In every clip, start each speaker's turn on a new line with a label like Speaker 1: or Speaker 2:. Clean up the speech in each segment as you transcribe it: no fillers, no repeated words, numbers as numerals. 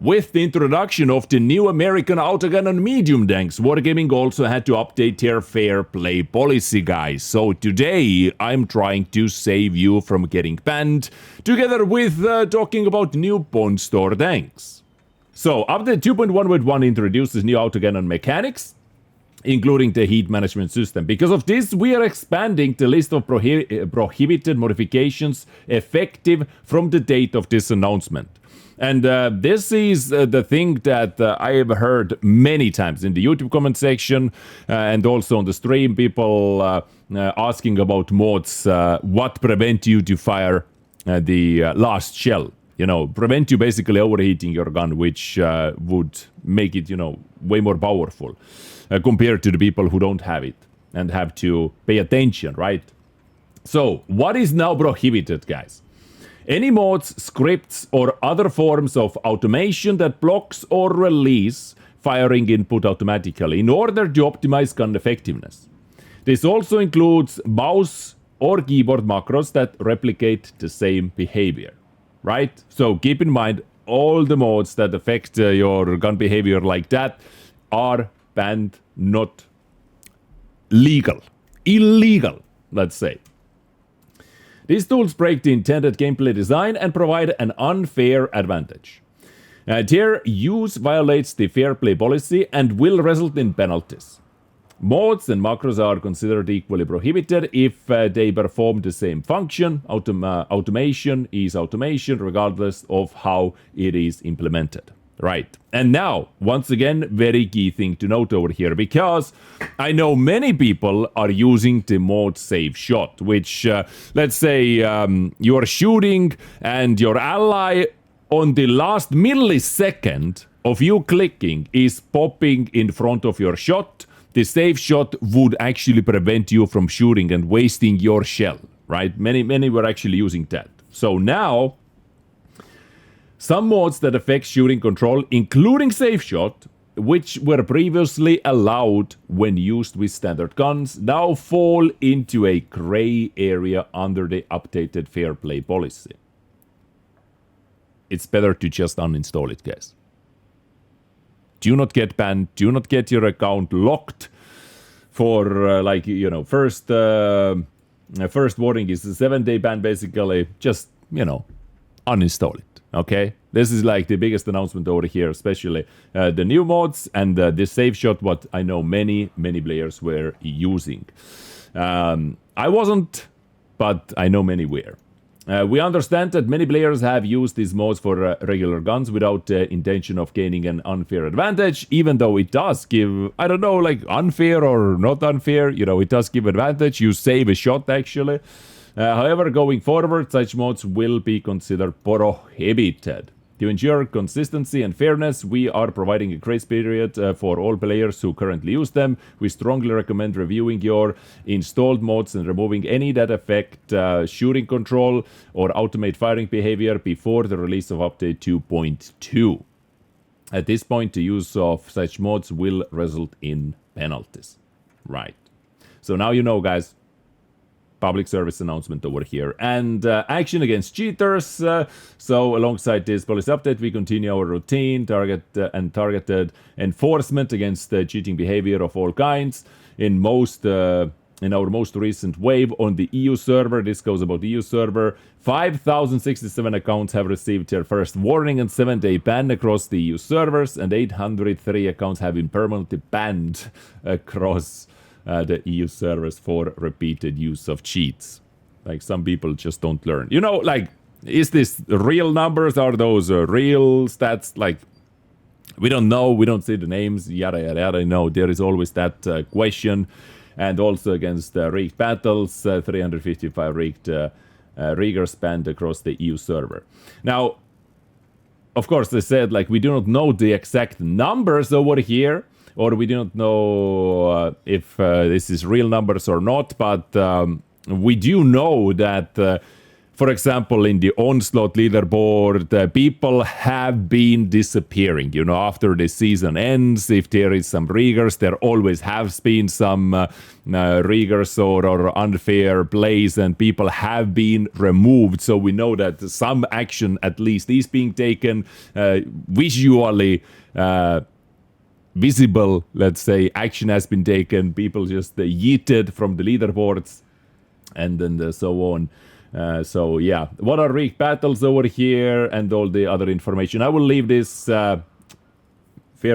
Speaker 1: with the introduction of the new American autocannon medium tanks, Wargaming also had to update their fair play policy, guys. So today I'm trying to save you from getting banned, together with talking about new Pawn Store tanks. So update 2.1.1 introduces new autocannon mechanics, including the heat management system. Because of this, we are expanding the list of prohibited modifications effective from the date of this announcement. And this is the thing that I have heard many times in the YouTube comment section and also on the stream, people asking about mods, what prevent you to fire the last shell. You know, prevent you basically overheating your gun, which would make it, you know, way more powerful compared to the people who don't have it and have to pay attention, right? So, what is now prohibited, guys? Any mods, scripts, or other forms of automation that blocks or release firing input automatically in order to optimize gun effectiveness. This also includes mouse or keyboard macros that replicate the same behavior, right? So keep in mind, all the mods that affect your gun behavior like that are banned, not legal. Illegal, let's say. These tools break the intended gameplay design and provide an unfair advantage. Their use violates the fair play policy and will result in penalties. Mods and macros are considered equally prohibited if they perform the same function. Automation is automation regardless of how it is implemented. Right. And now, once again, very key thing to note over here, because I know many people are using the mod safe shot, which, let's say, you are shooting and your ally on the last millisecond of you clicking is popping in front of your shot. The safe shot would actually prevent you from shooting and wasting your shell, right? Many were actually using that. So now, some mods that affect shooting control, including safe shot, which were previously allowed when used with standard guns, now fall into a gray area under the updated fair play policy. It's better to just uninstall it, guys. Do not get banned. Do not get your account locked for, first warning is a 7-day ban, basically. Just, uninstall it. Okay, this is like the biggest announcement over here, especially the new mods and the safe shot, what I know many players were using. I wasn't, but I know many were. We understand that many players have used these mods for regular guns without the intention of gaining an unfair advantage, even though it does give, I don't know, like unfair or not unfair, it does give advantage. You save a shot, actually. However, going forward, such mods will be considered prohibited. To ensure consistency and fairness, we are providing a grace period for all players who currently use them. We strongly recommend reviewing your installed mods and removing any that affect shooting control or automate firing behavior before the release of update 2.2. At this point, the use of such mods will result in penalties. Right. So now you know, guys. Public service announcement over here. And action against cheaters. So alongside this policy update, we continue our routine, targeted enforcement against cheating behavior of all kinds. In our most recent wave on the EU server, this goes about the EU server, 5,067 accounts have received their first warning and 7-day ban across the EU servers, and 803 accounts have been permanently banned across the EU servers for repeated use of cheats. Like, some people just don't learn. Is this real numbers? Are those real stats? Like, we don't know. We don't see the names. Yada, yada, yada. No, there is always that question. And also against rigged battles, 355 rigged riggers banned across the EU server. Now, of course, they said, we do not know the exact numbers over here, or we do not know if this is real numbers or not, but we do know that for example, in the Onslaught leaderboard, people have been disappearing. You know, after the season ends, if there is some riggers, there always has been some riggers or unfair plays, and people have been removed. So we know that some action at least is being taken visually. Visible, let's say, action has been taken. People just yeeted from the leaderboards, and then so on. So yeah, what are rigged battles over here and all the other information? I will leave this fair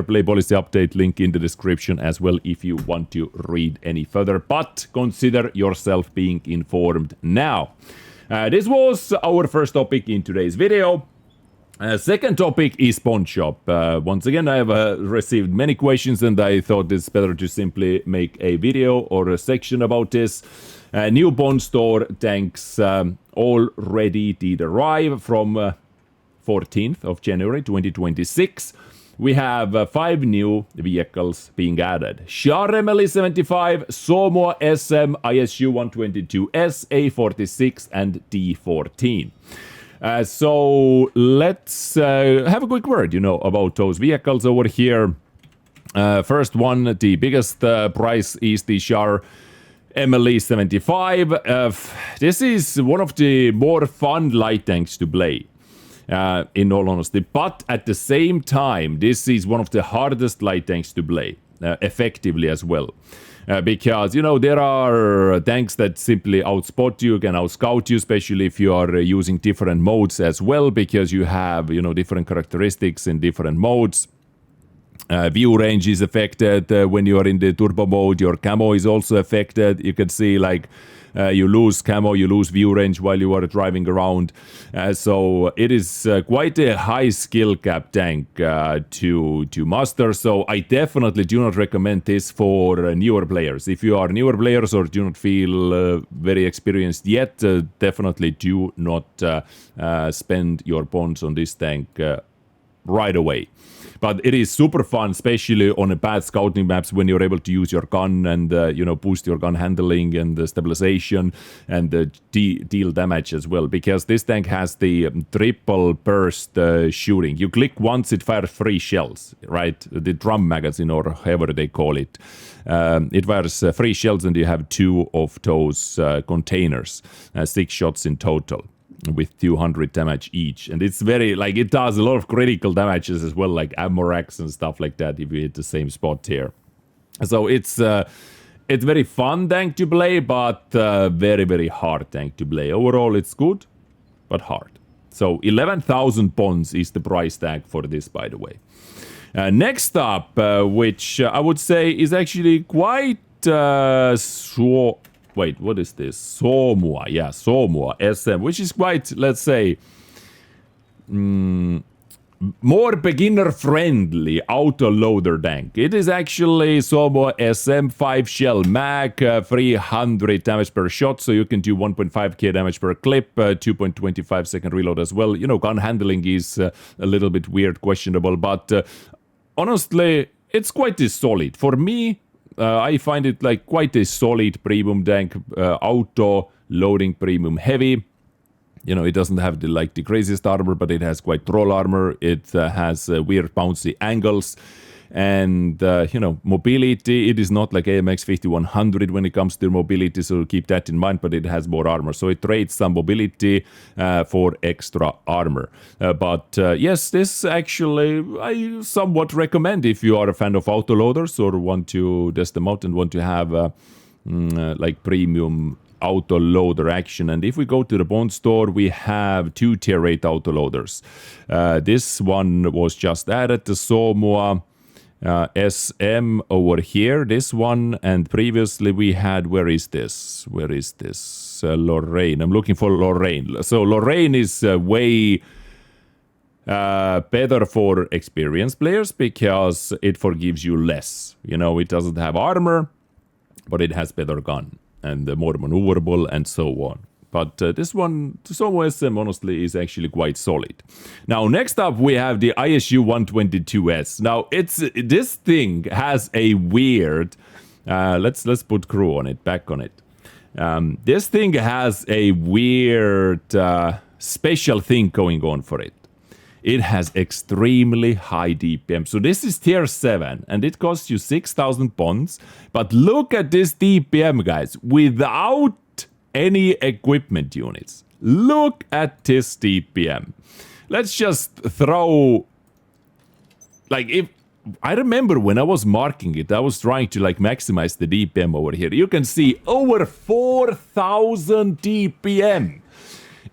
Speaker 1: play policy update link in the description as well if you want to read any further. But consider yourself being informed now. This was our first topic in today's video. Second topic is pawn shop. Once again, I have received many questions, and I thought it's better to simply make a video or a section about this. New pawn store tanks already did arrive from 14th of January 2026. We have 5 new vehicles being added. Char MLE75, Somo SM, ISU 122S, A46 and D14. So let's have a quick word, about those vehicles over here. First one, the biggest price is the Char MLE75. This is one of the more fun light tanks to play, in all honesty. But at the same time, this is one of the hardest light tanks to play, effectively as well. Because, there are tanks that simply outspot you, can outscout you, especially if you are using different modes as well, because you have, different characteristics in different modes. View range is affected when you are in the turbo mode. Your camo is also affected. You can see you lose camo, you lose view range while you are driving around. So it is quite a high skill cap tank to master. So I definitely do not recommend this for newer players. If you are newer players or do not feel very experienced yet, definitely do not spend your pawns on this tank right away. But it is super fun, especially on a bad scouting maps when you're able to use your gun and, boost your gun handling and the stabilization and deal damage as well. Because this tank has the triple burst shooting. You click once, it fires 3 shells, right? The drum magazine or however they call it. It fires 3 shells and you have 2 of those containers, 6 shots in total, with 200 damage each. And it's very, it does a lot of critical damages as well, like ammo racks and stuff like that if you hit the same spot here. So it's very fun tank to play, but very, very hard tank to play. Overall, it's good, but hard. So 11,000 pawns is the price tag for this, by the way. Next up, which I would say is actually quite wait, what is this? Somua, yeah, Somua SM, which is quite, let's say, more beginner-friendly auto-loader tank. It is actually Somua SM 5 shell mag, 300 damage per shot, so you can do 1.5k damage per clip, 2.25 second reload as well. Gun handling is a little bit weird, questionable, but honestly, it's quite solid. For me, I find it quite a solid premium tank, auto loading premium heavy. It doesn't have the craziest armor, but it has quite troll armor. It has weird bouncy angles. And, mobility, it is not like AMX 5100 when it comes to mobility, so keep that in mind, but it has more armor. So it trades some mobility for extra armor. But yes, this actually I somewhat recommend if you are a fan of autoloaders or want to test them out and want to have premium autoloader action. And if we go to the pawn store, we have 2 tier 8 autoloaders. This one was just added, the Somua SM over here, this one, and previously we had, where is this? Lorraine. I'm looking for Lorraine. So Lorraine is way better for experienced players because it forgives you less. It doesn't have armor, but it has better gun and more maneuverable and so on. But this one, Somo SM, honestly, is actually quite solid. Now, next up, we have the ISU 122S. Now, this thing has a weird... let's put crew on it, back on it. This thing has a weird special thing going on for it. It has extremely high DPM. So this is tier 7 and it costs you 6,000 bonds. But look at this DPM, guys, without any equipment units. Look at this DPM. Let's just throw, like, if I remember when I was marking it, I was trying to like maximize the DPM over here. You can see over 4,000 DPM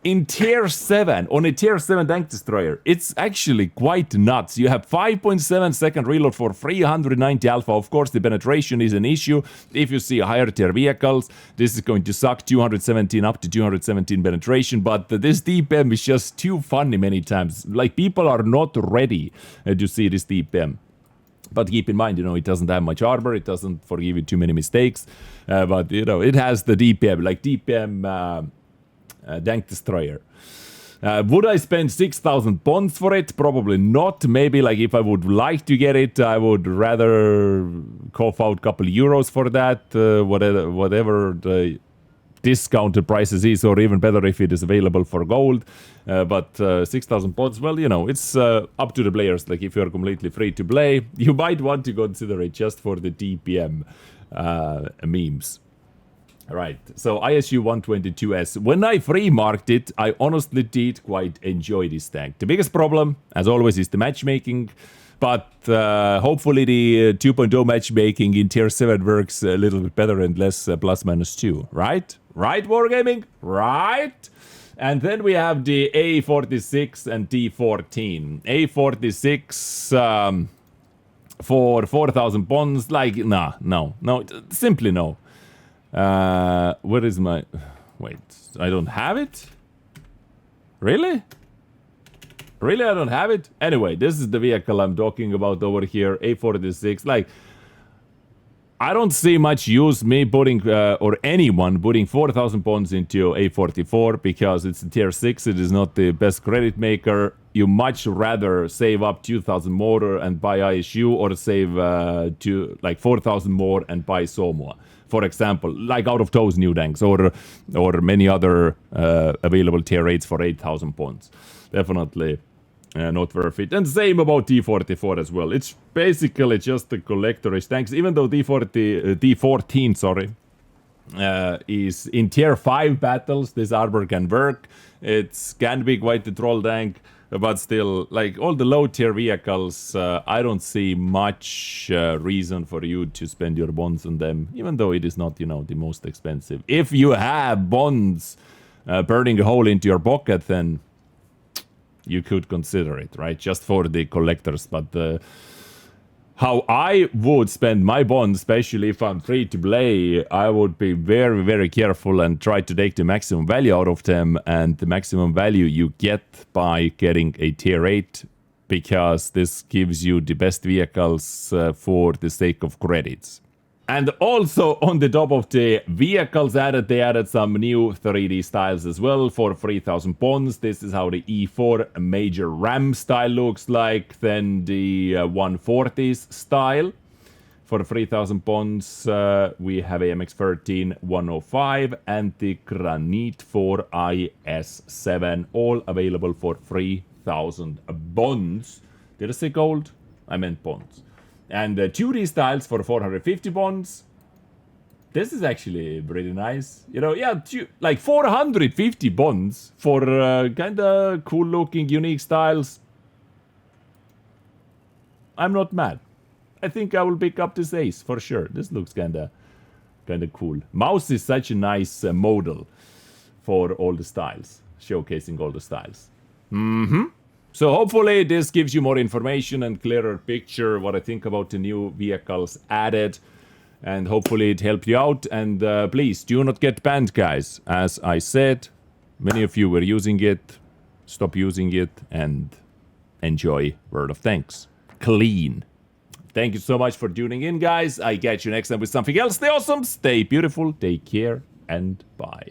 Speaker 1: in tier 7 on a tier 7 tank destroyer. It's actually quite nuts. You have 5.7 second reload for 390 alpha. Of course, the penetration is an issue. If you see higher tier vehicles, this is going to suck 217 up to 217 penetration. But this DPM is just too funny many times. Like, people are not ready to see this DPM. But keep in mind, it doesn't have much armor. It doesn't forgive you too many mistakes. But, it has the DPM, like DPM tank destroyer. Would I spend 6,000 bonds for it? Probably not. Maybe, like, if I would like to get it, I would rather cough out a couple euros for that. Whatever the discounted prices is, or even better if it is available for gold. But 6,000 pods, well, it's up to the players. Like, if you're completely free to play, you might want to consider it just for the DPM memes. Right, so ISU 122S. When I free marked it, I honestly did quite enjoy this tank. The biggest problem, as always, is the matchmaking. But hopefully the 2.0 matchmaking in tier 7 works a little bit better and less +-2, right? Right, Wargaming? Right? And then we have the A46 and D14. A46 for 4,000 bonds, like, no, simply no. Where is my... Wait, I don't have it? Really? Really, I don't have it? Anyway, this is the vehicle I'm talking about over here, A46. Like, I don't see much use me putting, or anyone putting 4,000 bonds into A44 because it's a tier 6. It is not the best credit maker. You much rather save up 2,000 more and buy ISU, or save 4,000 more and buy Somoa. For example, like out of those new tanks, or many other available tier 8s for 8,000 bonds. Definitely not worth it. And same about D44 as well. It's basically just the collectorish tanks, even though D14, sorry, is in tier 5 battles. This armor can work. It can be quite the troll tank. But still, like, all the low tier vehicles, I don't see much reason for you to spend your bonds on them, even though it is not, the most expensive. If you have bonds burning a hole into your pocket, then you could consider it, right? Just for the collectors. But how I would spend my bonds, especially if I'm free to play, I would be very, very careful and try to take the maximum value out of them. And the maximum value you get by getting a tier 8, because this gives you the best vehicles for the sake of credits. And also, on the top of the vehicles added, they added some new 3D styles as well for 3,000 bonds. This is how the E4 major RAM style looks like. Then the 140s style for 3,000 bonds. We have AMX13 105 and the Granite 4 IS7, all available for 3,000 bonds. Did I say gold? I meant bonds. And 2D styles for 450 bonds. This is actually pretty nice. Like 450 bonds for kind of cool looking, unique styles. I'm not mad. I think I will pick up this ace for sure. This looks kind of cool. Mouse is such a nice model for all the styles, showcasing all the styles. So hopefully this gives you more information and clearer picture what I think about the new vehicles added. And hopefully it helped you out. And please do not get banned, guys. As I said, many of you were using it. Stop using it and enjoy World of Tanks. Clean. Thank you so much for tuning in, guys. I catch you next time with something else. Stay awesome, stay beautiful, take care, and bye.